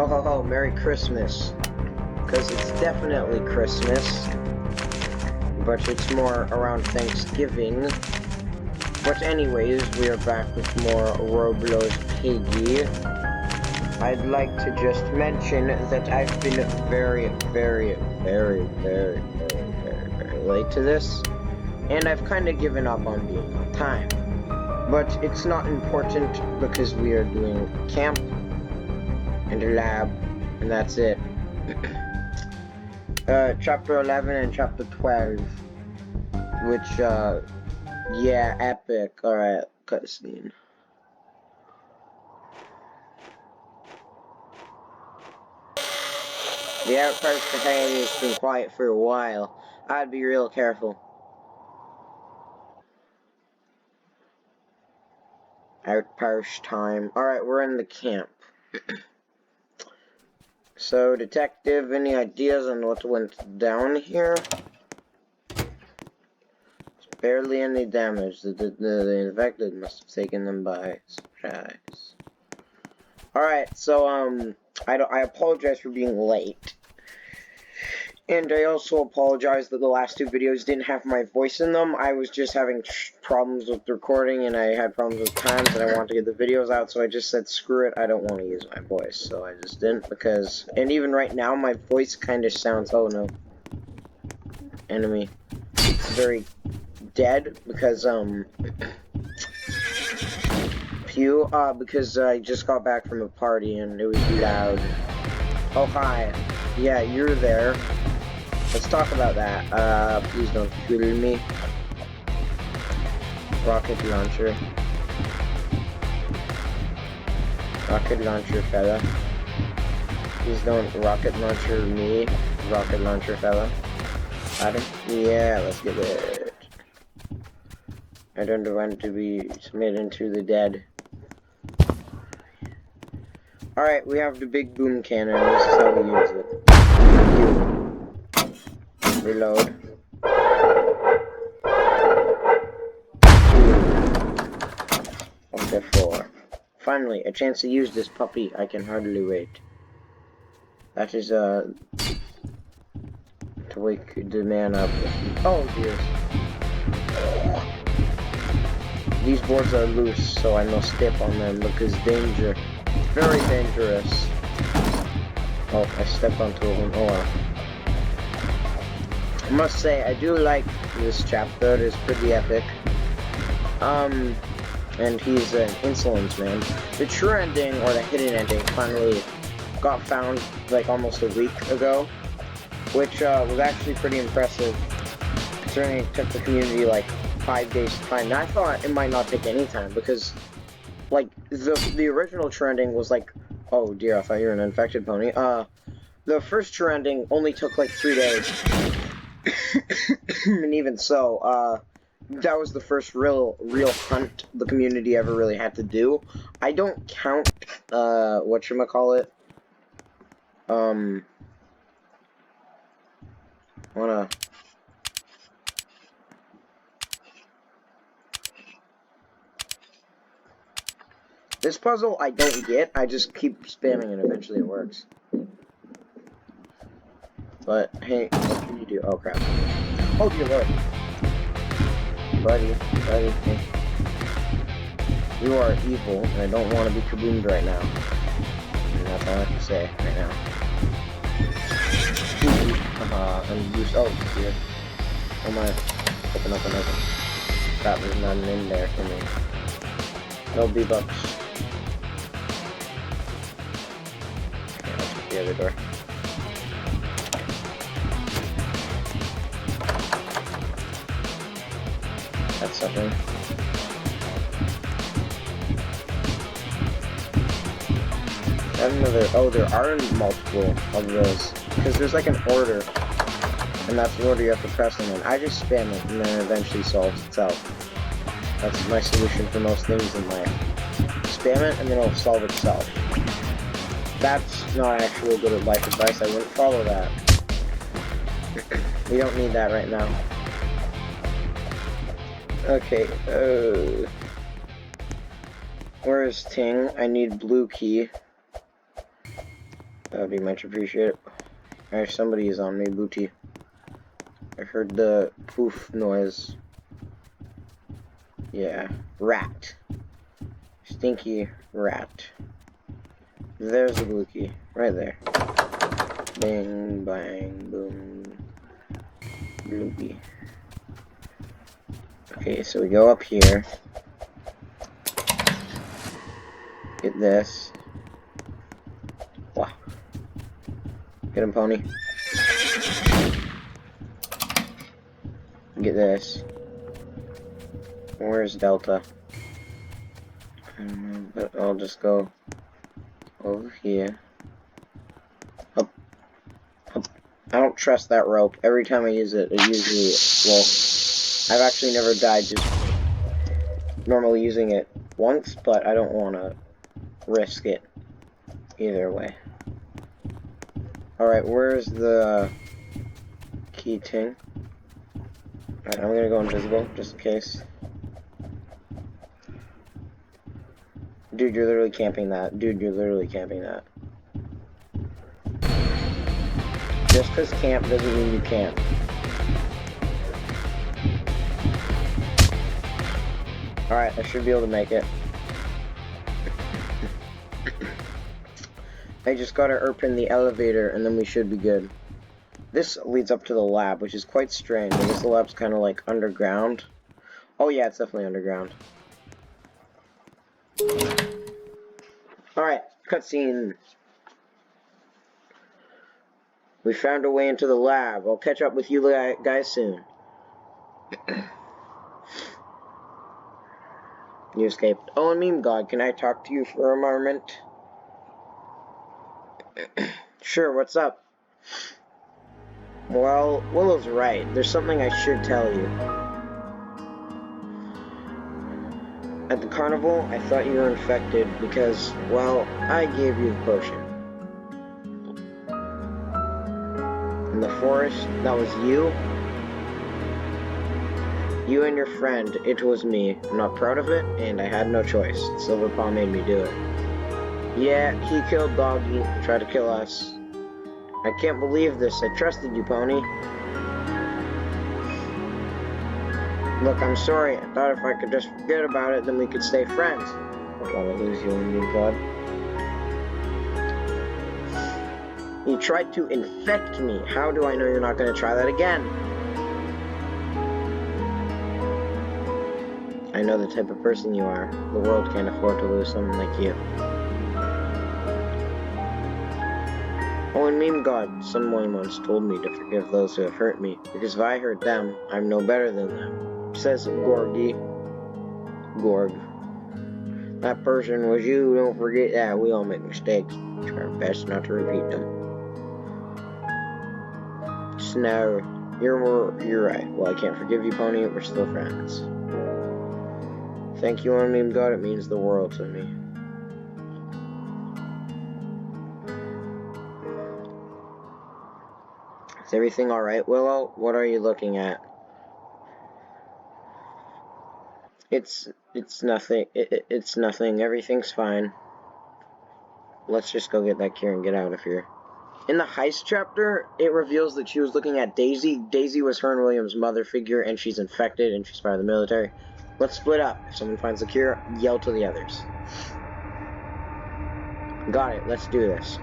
Ho ho ho, Merry Christmas. Because it's definitely Christmas. But it's more around Thanksgiving. But anyways, we are back with more Roblox Piggy. I'd like to just mention that I've been very late to this. And I've kind of given up on being on time. But it's not important because we are doing camp and a lab, and that's it. Chapter 11 and chapter 12, which, yeah, epic. Alright, cutscene. The outpost behavior has been quiet for a while. I'd be real careful. Outpost time. Alright, we're in the camp. So, detective, any ideas on what went down here? Barely any damage. The infected must have taken them by surprise. Alright, so, I apologize for being late. And I also apologize that the last two videos didn't have my voice in them. I was just having problems with recording, and I had problems with times, and I wanted to get the videos out, so I just said, screw it, I don't want to use my voice. So I just didn't, because... And even right now, my voice kind of sounds... Oh, no. Enemy. It's very dead, because, because I just got back from a party, and it was loud. Oh, hi. Yeah, you're there. Let's talk about that. Please don't kill me. Rocket launcher. Rocket launcher fella. Please don't rocket launcher me. Rocket launcher fella. Adam? Yeah, let's get it. I don't want to be submitted to the dead. Alright, we have the big boom cannon. This is how we use it. Reload. Okay, 4. Finally, a chance to use this puppy. I can hardly wait. That is, to wake the man up. Oh, dear. These boards are loose, so I must step on them because danger. Very dangerous. Oh, I stepped onto one. Oh, well. I must say, I do like this chapter. It is pretty epic. And he's an insolence man. The true ending, or the hidden ending, finally got found, like, almost a week ago. Which, was actually pretty impressive. Considering it took the community, like, 5 days to find. And I thought it might not take any time, because, like, the original true ending was, like... Oh, dear, I thought you were an infected pony. The first true ending only took, like, 3 days. And even so, that was the first real hunt the community ever really had to do. I don't count, whatchamacallit, This puzzle I don't get, I just keep spamming and eventually it works. But, hey, what can you do? Oh, crap. Oh, dear lord. Buddy, hey. You are evil, and I don't want to be kaboomed right now. And that's all I have to say right now. I'm used. Oh, dear. Oh my. Open. Crap, there's nothing in there for me. No V-Bucks. Okay, let's get the other door. That's something. Another. Oh, there are multiple of those. Because there's like an order. And that's the order you have to press them in. I just spam it and then it eventually solves itself. That's my solution for most things in life. Spam it and then it'll solve itself. That's not actually good life advice. I wouldn't follow that. We don't need that right now. Okay, where is Ting? I need blue key. That would be much appreciated. Alright, somebody is on me, Booty. I heard the poof noise. Yeah, rat. Stinky rat. There's the blue key, right there. Bang, bang, boom. Blue key. Okay, so we go up here. Get this. Wow. Get him, pony. Get this. Where's Delta? I don't know, but I'll just go over here. Up. Up. I don't trust that rope. Every time I use it, it usually, well, I've actually never died just normally using it once, but I don't want to risk it either way. Alright, where's the key ting? Alright, I'm gonna go invisible, just in case. Dude, you're literally camping that. Dude, you're literally camping that. Just because camp doesn't mean you camp. Alright, I should be able to make it. I just gotta open the elevator and then we should be good. This leads up to the lab, which is quite strange. I guess the lab's kind of like underground. Oh yeah, it's definitely underground. Alright, cutscene. We found a way into the lab. I'll catch up with you guys soon. You escaped. Oh, and meme god, can I talk to you for a moment? Sure, what's up? Well, Willow's right. There's something I should tell you. At the carnival, I thought you were infected because, well, I gave you the potion. In the forest, that was you? You and your friend, it was me. I'm not proud of it, and I had no choice. Silverpaw made me do it. Yeah, he killed Doggy, tried to kill us. I can't believe this. I trusted you, Pony. Look, I'm sorry. I thought if I could just forget about it, then we could stay friends. I don't want to lose you and me, God. You tried to infect me. How do I know you're not going to try that again? I know the type of person you are. The world can't afford to lose someone like you. Oh, and meme god, someone once told me to forgive those who have hurt me, because if I hurt them, I'm no better than them. Says Gorgy. Gorg. That person was you, don't forget that. We all make mistakes. Try our best not to repeat them. Snow, you're right. Well, I can't forgive you, Pony. We're still friends. Thank you, on meme god. It means the world to me. Is everything alright, Willow? What are you looking at? It's nothing. It's nothing. Everything's fine. Let's just go get that key and get out of here. In the heist chapter, it reveals that she was looking at Daisy. Daisy was her and William's mother figure, and she's infected, and she's part of the military. Let's split up. If someone finds the cure, yell to the others. Got it. Let's do this.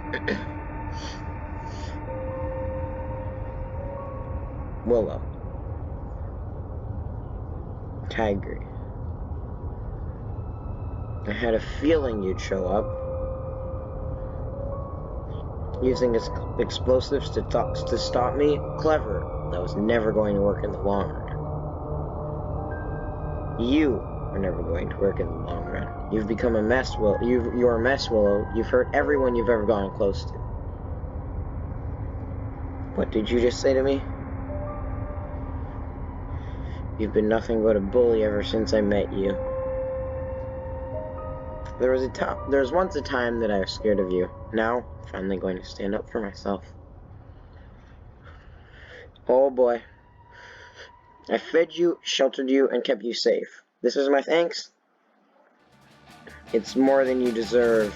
Willow. Tiger. I had a feeling you'd show up. Using explosives to stop me? Clever. That was never going to work in the long run. You are never going to work in the long run. You've become a mess, you're a mess, Willow. You've hurt everyone you've ever gotten close to. What did you just say to me? You've been nothing but a bully ever since I met you. There was once a time that I was scared of you. Now, I'm finally going to stand up for myself. Oh boy. I fed you, sheltered you, and kept you safe. This is my thanks? It's more than you deserve.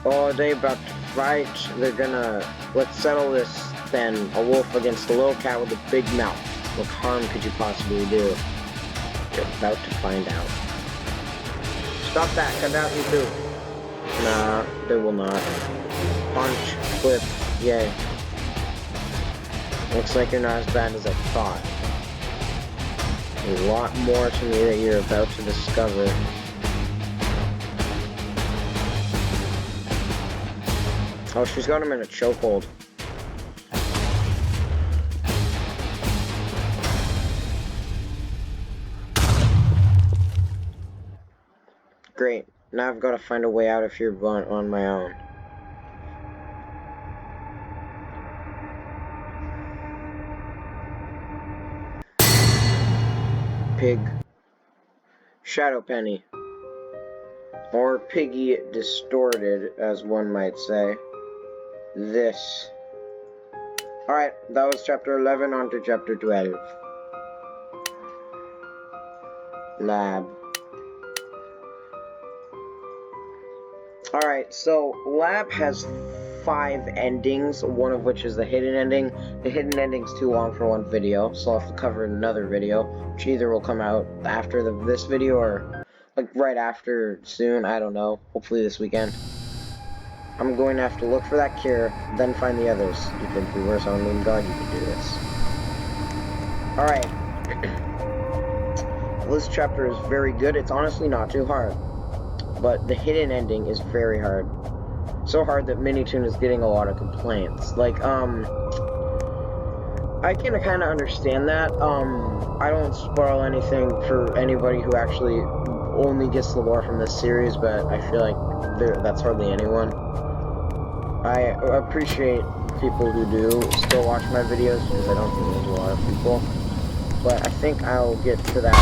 Oh, they about to Right, let's settle this then. A wolf against a little cat with a big mouth. What harm could you possibly do? You're about to find out. Stop that, cut out you too. Nah, they will not. Punch, flip, yay. Looks like you're not as bad as I thought. A lot more to me that you're about to discover. Oh, she's got him in a chokehold. Great. Now I've got to find a way out if you're on my own. Pig. Shadow Penny. Or Piggy distorted, as one might say. This. Alright, that was chapter 11, on to chapter 12. Lab. Alright, so Lab has 5 endings, one of which is the hidden ending. The hidden ending's too long for one video, so I'll have to cover another video, which either will come out after this video or like right after soon, I don't know. Hopefully this weekend. I'm going to have to look for that cure, then find the others. You think you're worse on Moon God, you can do this. Alright. This chapter is very good. It's honestly not too hard. But the hidden ending is very hard. So hard that Minitoon is getting a lot of complaints. Like, I can kind of understand that. I don't spoil anything for anybody who actually only gets the lore from this series, but I feel like that's hardly anyone. I appreciate people who do still watch my videos, because I don't think there's a lot of people. But I think I'll get to that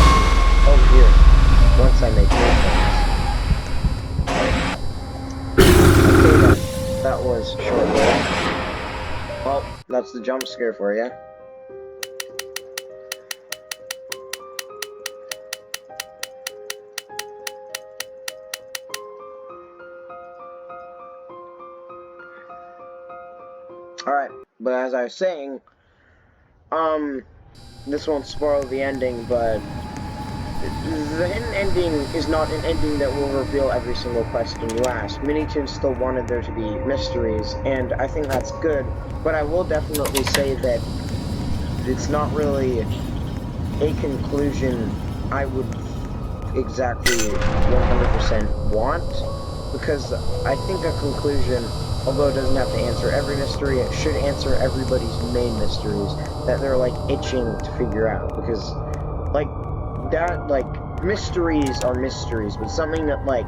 over here, once I make new things. Okay then, that was short-lived. Well, that's the jump scare for you. Alright, but as I was saying, this won't spoil the ending, but the hidden ending is not an ending that will reveal every single question you ask. Minitoon still wanted there to be mysteries, and I think that's good, but I will definitely say that it's not really a conclusion I would exactly 100% want, because I think a conclusion, although it doesn't have to answer every mystery, it should answer everybody's main mysteries that they're, like, itching to figure out, because, like, mysteries are mysteries, but something that, like,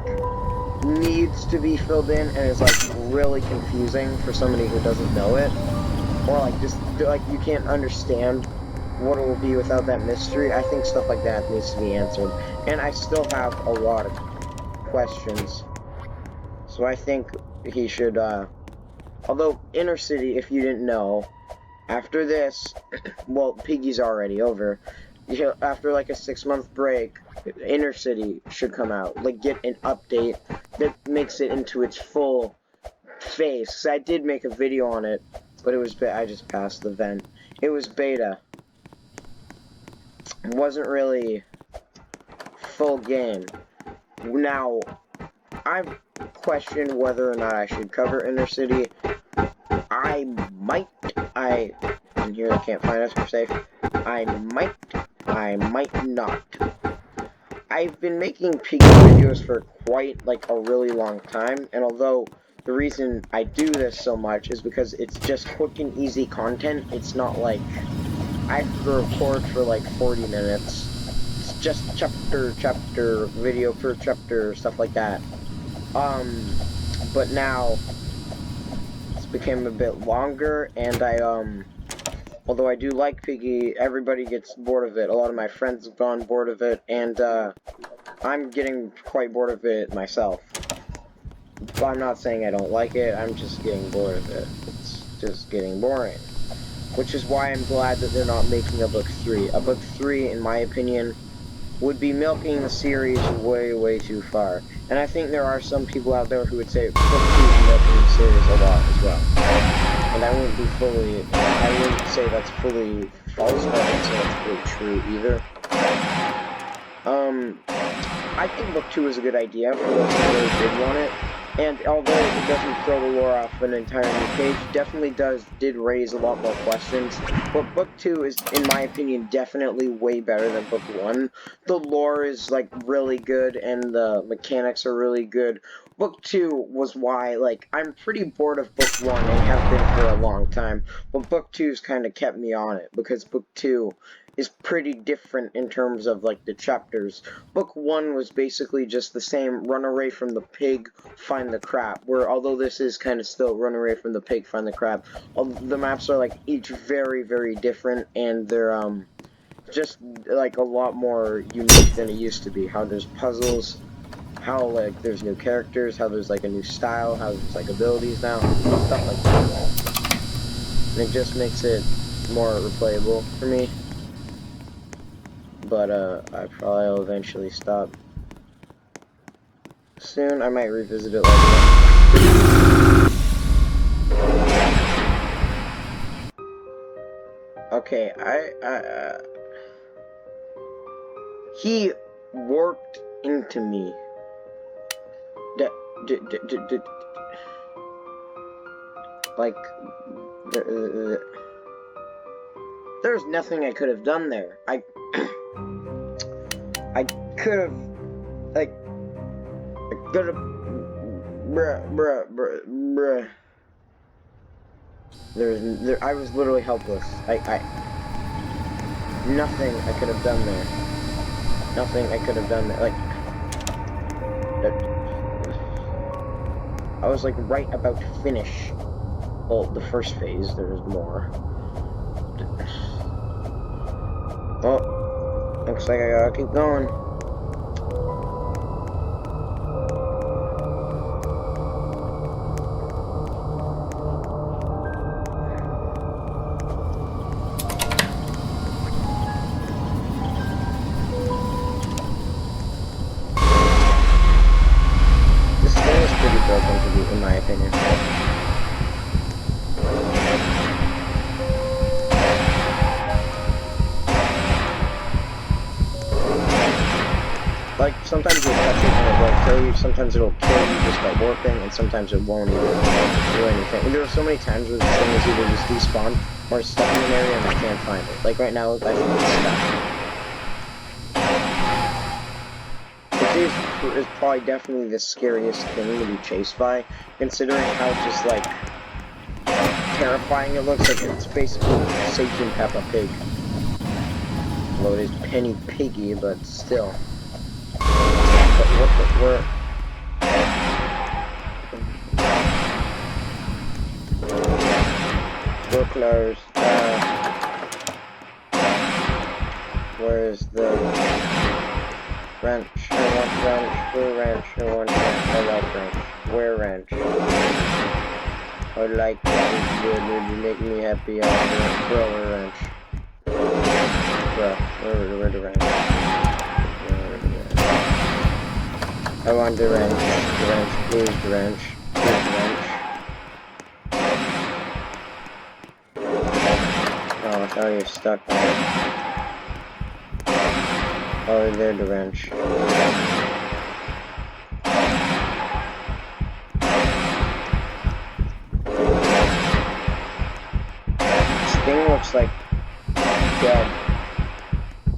needs to be filled in and is, like, really confusing for somebody who doesn't know it, or, like, just, like, you can't understand what it will be without that mystery. I think stuff like that needs to be answered, and I still have a lot of questions, so I think he should, although, Inner City, if you didn't know, after this, well, Piggy's already over, after, like, a 6-month break, Inner City should come out, like, get an update that makes it into its full face, 'cause I did make a video on it, but it was, I just passed the vent, it was beta, it wasn't really full game. Now, I've questioned whether or not I should cover Inner City. I might find us, we're safe. I might not. I've been making Piggy videos for quite, like, a really long time, and although the reason I do this so much is because it's just quick and easy content, it's not like I have to record for, like, 40 minutes. It's just chapter, video per chapter, stuff like that. But now it's became a bit longer, and although I do like Piggy, everybody gets bored of it. A lot of my friends have gone bored of it, and, I'm getting quite bored of it myself. But I'm not saying I don't like it, I'm just getting bored of it. It's just getting boring. Which is why I'm glad that they're not making a book 3. A book 3, in my opinion, would be milking the series way, way too far. And I think there are some people out there who would say Book 2 is milking the series a lot as well. And I wouldn't say that's fully false, but I wouldn't say that's fully true either. I think Book 2 is a good idea for those who really did want it. And although it doesn't throw the lore off an entire new page, definitely did raise a lot more questions. But Book 2 is, in my opinion, definitely way better than Book 1. The lore is, like, really good, and the mechanics are really good. Book 2 was why, like, I'm pretty bored of Book 1 and have been for a long time. But Book 2's kind of kept me on it, because Book 2 is pretty different in terms of, like, the chapters. Book 1 was basically just the same, run away from the pig, find the crap, where although this is kind of still run away from the pig, find the crap, the maps are, like, each very, very different, and they're, just, like, a lot more unique than it used to be. How there's puzzles, how, like, there's new characters, how there's, like, a new style, how there's, like, abilities now, stuff like that. And it just makes it more replayable for me. But, I probably will eventually stop soon. I might revisit it later. Okay, he warped into me. Like, there's nothing I could have done there. I could have, like, bruh. I was literally helpless. Nothing I could have done there. Nothing I could have done there. Like, I was, like, right about to finish. Well, the first phase, there's more. Well, looks like I gotta keep going. In my opinion. Like, sometimes you'll touch it and it won't kill you, sometimes it'll kill you just by warping, and sometimes it won't even do anything. And there are so many times where this thing is either just despawned or stuck in an area and I can't find it. Like right now, I think it's stuck. Is probably definitely the scariest thing to be chased by, considering how just, like, terrifying it looks. Like, it's basically Satan Peppa Pig. Well, it is Penny Piggy, but still. But where... We're closed. Where's the... Ranch, I want ranch, where ranch, I want ranch, I like ranch, where ranch? I like ranch, good, you make me happy, I want bro, where ranch? Bro, where the ranch? I want the ranch, please the ranch, please the ranch. Oh, I thought you were stuck there. Oh, there's the wrench. This thing looks like dead.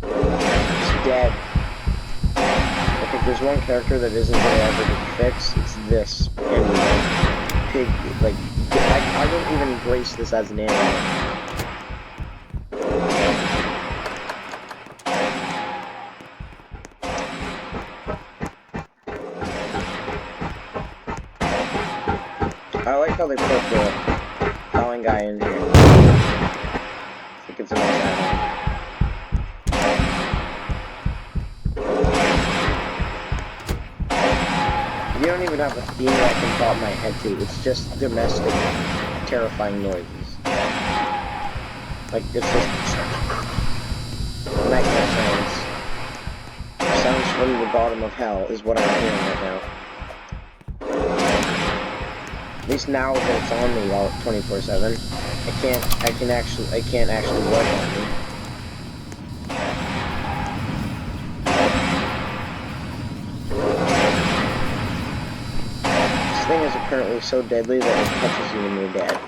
It's dead. Like, if there's one character that isn't going to ever get fixed, it's this Pig. Like, I don't even embrace this as an animal. I like how they put the Howling guy in here. I think it's a nice add-on. You don't even have a theme that I can pop my head to. It's just domestic, terrifying noises. Like, it's just nightmare sounds. from the bottom of hell is what I'm hearing right now. At least now that it's on me all 24/7, I can't actually work on me. This thing is apparently so deadly that it touches you when you're dead.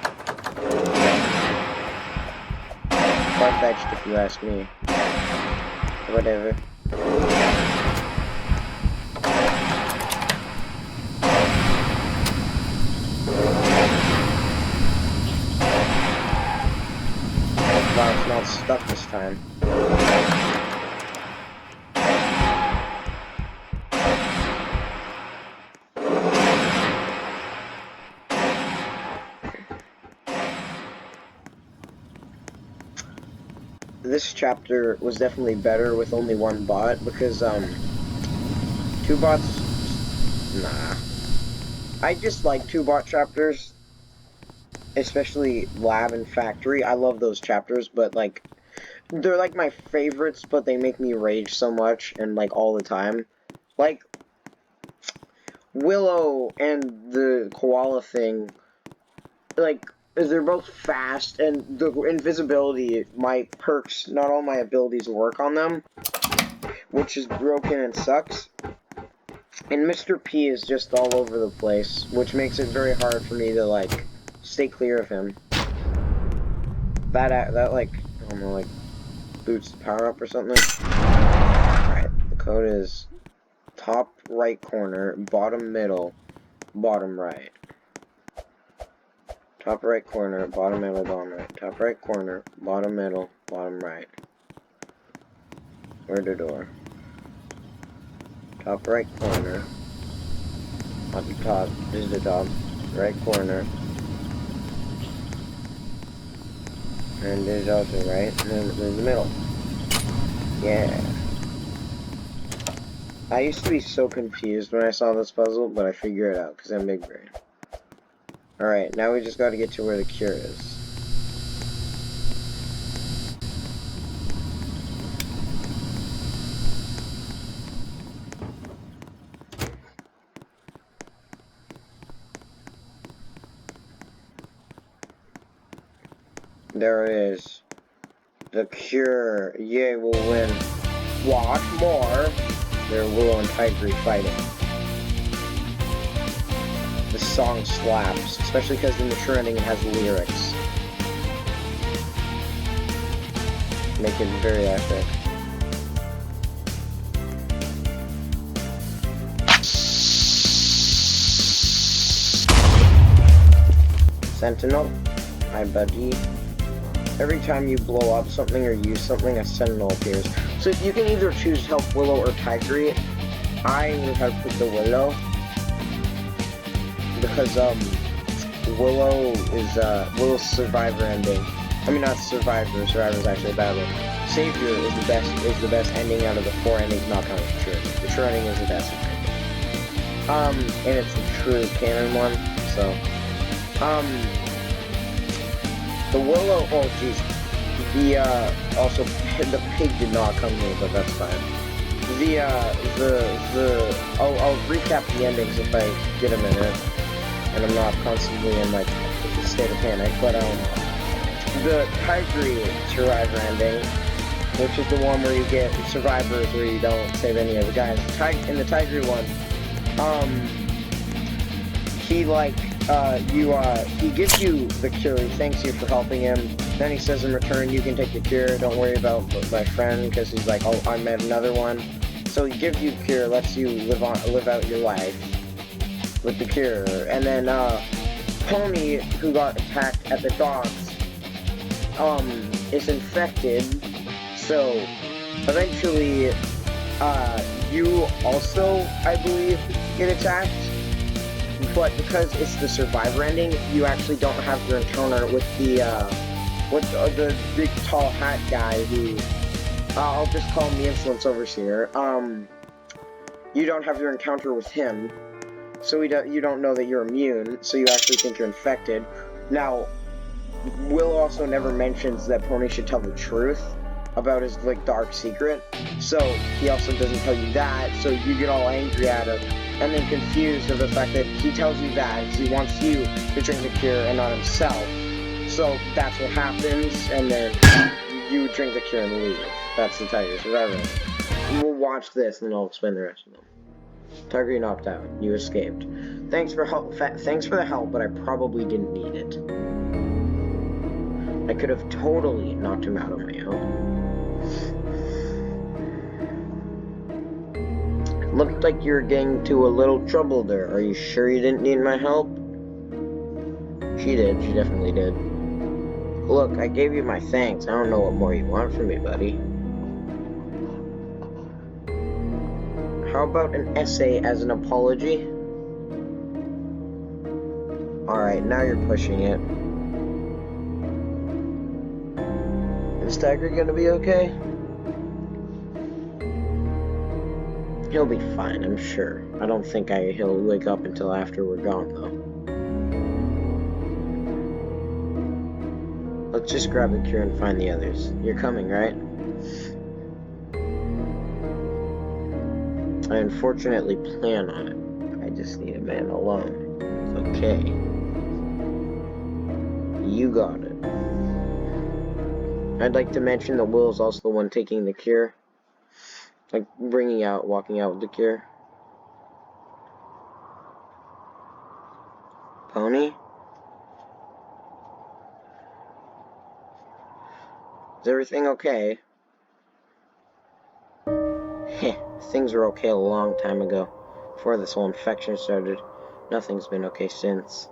Far-fetched if you ask me. Whatever. Wow, it's not stuck this time. This chapter was definitely better with only one bot, because, 2 bots, nah. I dislike 2 bot chapters, especially Lab and Factory. I love those chapters, but, like, they're, like, my favorites, but they make me rage so much, and, like, all the time. Like, Willow and the koala thing, like, they're both fast, and the invisibility, my perks, not all my abilities work on them, which is broken and sucks. And Mr. P is just all over the place, which makes it very hard for me to, like, stay clear of him. That like, I don't know, like, boots the power up or something. Alright, the code is top right corner, bottom middle, bottom right. Top right corner, bottom middle, bottom right. Top right corner, bottom middle, bottom right. Where's the door? Top right corner. At the top, this is the top. Right corner. And there's also right, and then there's the middle. Yeah. I used to be so confused when I saw this puzzle, but I figured it out, because I'm big brain. Alright, now we just gotta get to where the cure is. There it is. The cure. Yay, we'll win. Watch more. They're Willow and Tigre fighting. The song slaps, especially because the mature ending has lyrics. Make it very epic. Sentinel. Hi, buddy. Every time you blow up something or use something, a sentinel appears. So if you can either choose help Willow or Tigre, I would have picked the Willow. Because, Willow is, Willow's Survivor ending. I mean, not Survivor, Survivor's actually a bad one. Savior is the best ending out of the 4 endings, not counting the true. The true ending is the best ending. And it's the true canon one, so. The Willow, oh jeez. Also, the pig did not come here, but that's fine. I'll recap the endings if I get a minute. And I'm not constantly in, like, a state of panic, but, the Tigre Survivor ending, which is the one where you get survivors where you don't save any of the guys. In the Tigre one, he, like, he gives you the cure, he thanks you for helping him, then he says in return, you can take the cure, don't worry about my friend, because he's like, oh, I met another one. So he gives you the cure, lets you live out your life with the cure, and then, Pony, who got attacked at the docks, is infected, so, eventually, you also, I believe, get attacked. But because it's the Survivor ending, you actually don't have your encounter with the big tall hat guy who, I'll just call him the Insolence Overseer. You don't have your encounter with him, so you don't know that you're immune, so you actually think you're infected. Now, Will also never mentions that Pony should tell the truth, about his, like, dark secret. So, he also doesn't tell you that, so you get all angry at him, and then confused of the fact that he tells you that because he wants you to drink the cure and not himself. So, that's what happens, and then you drink the cure and leave. That's the Tiger Survivor. We'll watch this, and then I'll explain the rest of them. Tiger, you knocked out. You escaped. Thanks for the help, but I probably didn't need it. I could have totally knocked him out on my own. Looked like you were getting into a little trouble there. Are you sure you didn't need my help? She did. She definitely did. Look, I gave you my thanks. I don't know what more you want from me, buddy. How about an essay as an apology? Alright, now you're pushing it. Is Tiger gonna be okay? He'll be fine, I'm sure. I don't think he'll wake up until after we're gone, though. Let's just grab the cure and find the others. You're coming, right? I unfortunately plan on it. I just need a man alone. It's okay. You got it. I'd like to mention that Will's also the one taking the cure. Like, walking out with the cure. Pony? Is everything okay? Heh, things were okay a long time ago. Before this whole infection started. Nothing's been okay since.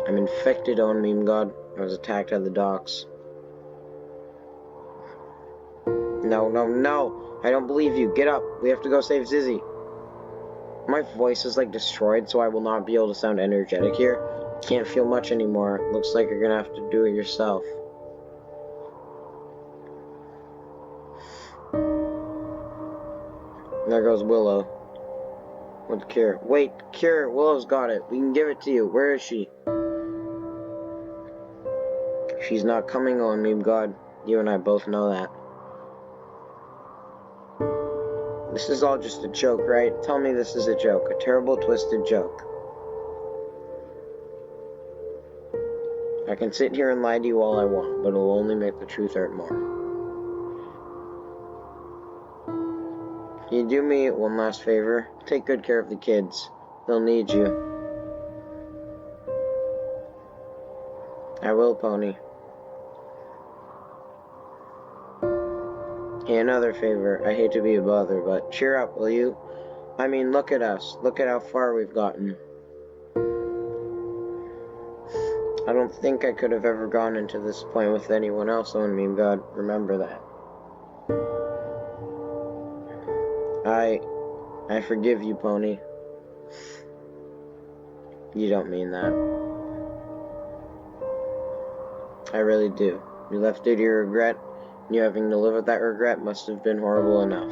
I'm infected, on meme god. I was attacked at the docks. No, no, no! I don't believe you. Get up. We have to go save Zizzy. My voice is like destroyed, so I will not be able to sound energetic here. Can't feel much anymore. Looks like you're gonna have to do it yourself. There goes Willow. With the cure. Wait, cure! Willow's got it. We can give it to you. Where is she? She's not coming on, meme god. You and I both know that. This is all just a joke, right? Tell me this is a joke. A terrible, twisted joke. I can sit here and lie to you all I want, but it'll only make the truth hurt more. Can you do me one last favor? Take good care of the kids. They'll need you. I will, Pony. Hey, another favor. I hate to be a bother, but cheer up, will you? I mean, look at us. Look at how far we've gotten. I don't think I could have ever gone into this point with anyone else on me, God. Remember that. I forgive you, Pony. You don't mean that. I really do. You left due to your regret. You having to live with that regret must have been horrible enough.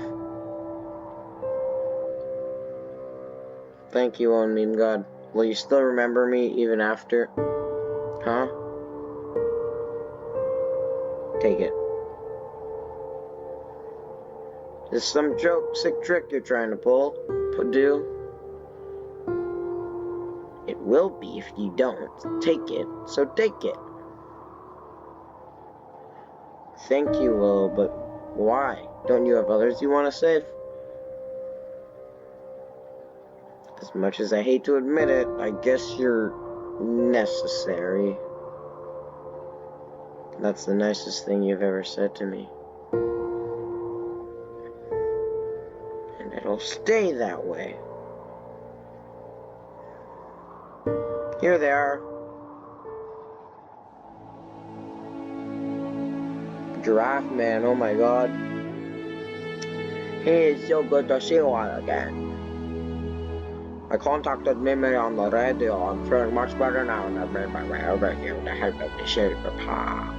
Thank you, own meme god. Will you still remember me even after? Huh? Take it. Is some sick trick you're trying to do? It will be if you don't. Take it, so take it. Thank you, Will, but why? Don't you have others you want to save? As much as I hate to admit it, I guess you're necessary. That's the nicest thing you've ever said to me. And it'll stay that way. Here they are. Giraffe man, oh my god. Hey, it's so good to see you all again. I contacted Mimi on the radio. I'm feeling much better now, and I've made my way over here with the help of the Silver Paw.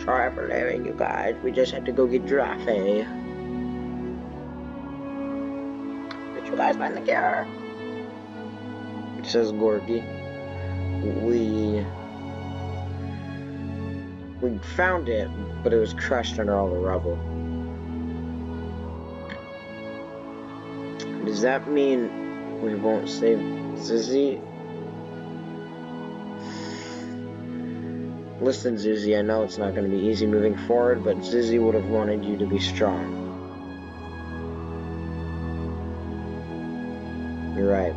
Sorry for leaving you guys. We just had to go get Giraffe. Did you guys find the cure? It says Gorgie. We found it, but it was crushed under all the rubble. Does that mean we won't save Zizzy? Listen, Zizzy, I know it's not going to be easy moving forward, but Zizzy would have wanted you to be strong. You're right.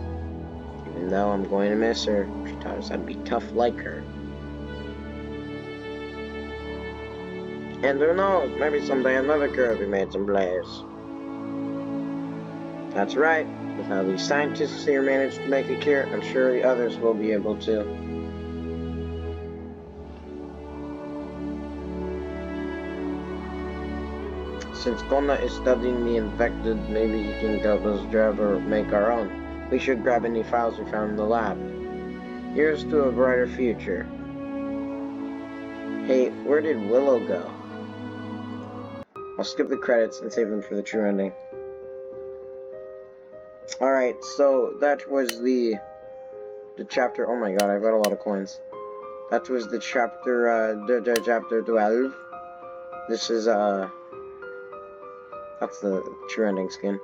Even though I'm going to miss her, she taught us how to be tough like her. And who knows, maybe someday another girl will be made some blaze. That's right. With how these scientists here managed to make a cure, I'm sure the others will be able to. Since Kona is studying the infected, maybe he can help us grab or make our own. We should grab any files we found in the lab. Here's to a brighter future. Hey, where did Willow go? I'll skip the credits and save them for the true ending. Alright, so that was the chapter. Oh my god, I've got a lot of coins. That was the chapter, chapter 12. This is, that's the true ending skin.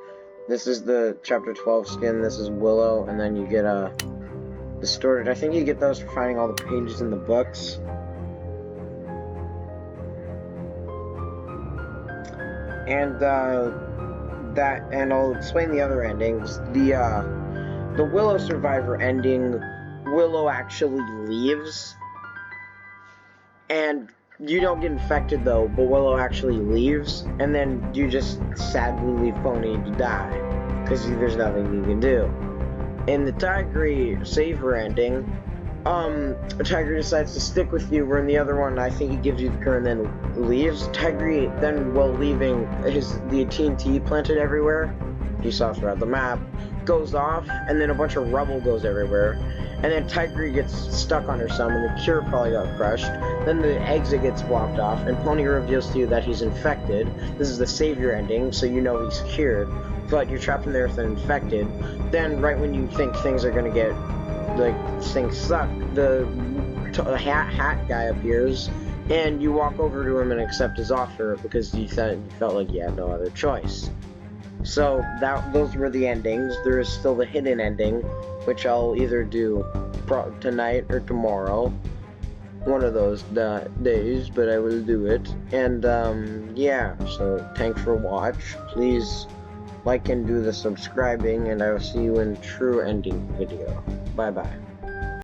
This is the chapter 12 skin. This is Willow, and then you get, the storage. I think you get those for finding all the pages in the books. And, and I'll explain the other endings. The Willow Survivor ending, Willow actually leaves, and you don't get infected though, but Willow actually leaves, and then you just sadly leave Pony to die, because there's nothing you can do. In the Tigre Saver ending, Tigre decides to stick with you, where in the other one, I think he gives you the cure and then leaves. Tigre then, while leaving, the TNT planted everywhere, you saw throughout the map, goes off, and then a bunch of rubble goes everywhere, and then Tigre gets stuck on her some, and the cure probably got crushed. Then the exit gets blocked off, and Pony reveals to you that he's infected. This is the Savior ending, so you know he's cured, but you're trapped in there with an infected. Then, right when you think things are gonna get, like, things suck, the hat guy appears, and you walk over to him and accept his offer because you felt like you had no other choice. So those were the endings. There is still the hidden ending, which I'll either do tonight or tomorrow, one of those days, but I will do it. And yeah, so thanks for watch. Please like and do the subscribing, and I will see you in true ending video. Bye bye.